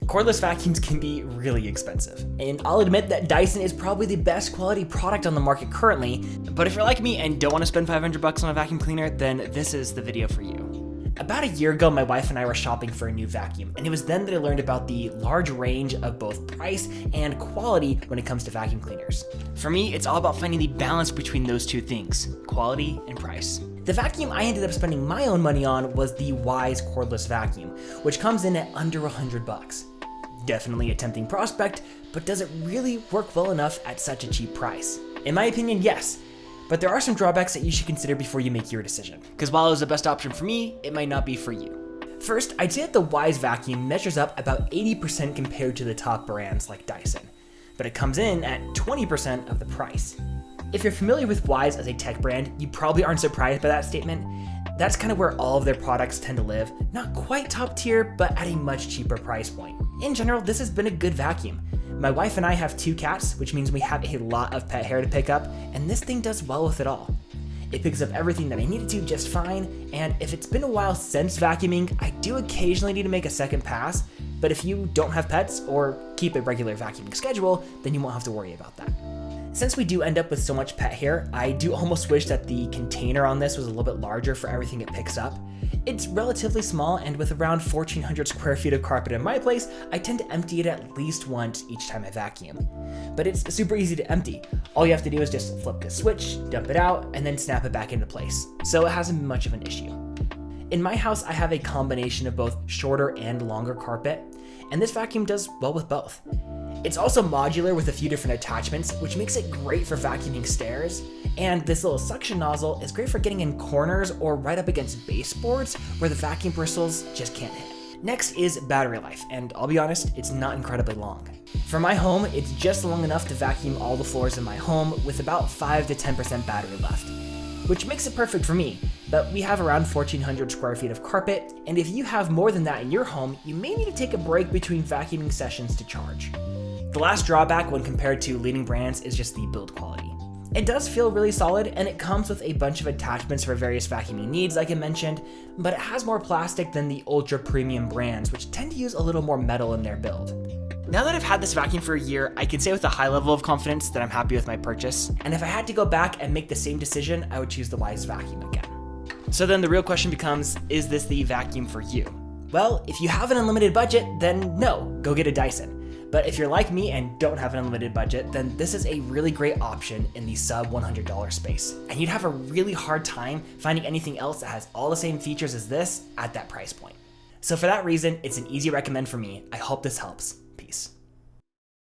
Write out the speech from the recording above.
Cordless vacuums can be really expensive, and I'll admit that Dyson is probably the best quality product on the market currently, but if you're like me and don't want to spend $500 on a vacuum cleaner, then this is the video for you. About a year ago, my wife and I were shopping for a new vacuum, and it was then that I learned about the large range of both price and quality when it comes to vacuum cleaners. For me, it's all about finding the balance between those two things, quality and price. The vacuum I ended up spending my own money on was the Wyze cordless vacuum, which comes in at under $100. Definitely a tempting prospect, but does it really work well enough at such a cheap price? In my opinion, yes. But there are some drawbacks that you should consider before you make your decision, because while it was the best option for me, it might not be for you. First, I'd say that the Wyze vacuum measures up about 80% compared to the top brands like Dyson, but it comes in at 20% of the price. If you're familiar with Wyze as a tech brand, you probably aren't surprised by that statement. That's kind of where all of their products tend to live, not quite top tier, but at a much cheaper price point. In general, this has been a good vacuum. My wife and I have 2 cats, which means we have a lot of pet hair to pick up, and this thing does well with it all. It picks up everything that I needed to just fine, and if it's been a while since vacuuming, I do occasionally need to make a second pass, but if you don't have pets or keep a regular vacuuming schedule, then you won't have to worry about that. Since we do end up with so much pet hair, I do almost wish that the container on this was a little bit larger for everything it picks up. It's relatively small, and with around 1,400 square feet of carpet in my place, I tend to empty it at least once each time I vacuum. But it's super easy to empty. All you have to do is just flip the switch, dump it out, and then snap it back into place. So it hasn't been much of an issue. In my house, I have a combination of both shorter and longer carpet, and this vacuum does well with both. It's also modular with a few different attachments, which makes it great for vacuuming stairs, and this little suction nozzle is great for getting in corners or right up against baseboards where the vacuum bristles just can't hit. Next is battery life, and I'll be honest, it's not incredibly long. For my home, it's just long enough to vacuum all the floors in my home with about 5 to 10% battery left, which makes it perfect for me, but we have around 1,400 square feet of carpet, and if you have more than that in your home, you may need to take a break between vacuuming sessions to charge. The last drawback when compared to leading brands is just the build quality. It does feel really solid, and it comes with a bunch of attachments for various vacuuming needs like I mentioned, but it has more plastic than the ultra premium brands, which tend to use a little more metal in their build. Now that I've had this vacuum for a year, I can say with a high level of confidence that I'm happy with my purchase, and if I had to go back and make the same decision, I would choose the Wyze vacuum again. So then the real question becomes, is this the vacuum for you? Well, if you have an unlimited budget, then no, go get a Dyson. But if you're like me and don't have an unlimited budget, then this is a really great option in the sub $100 space. And you'd have a really hard time finding anything else that has all the same features as this at that price point. So for that reason, it's an easy recommend for me. I hope this helps.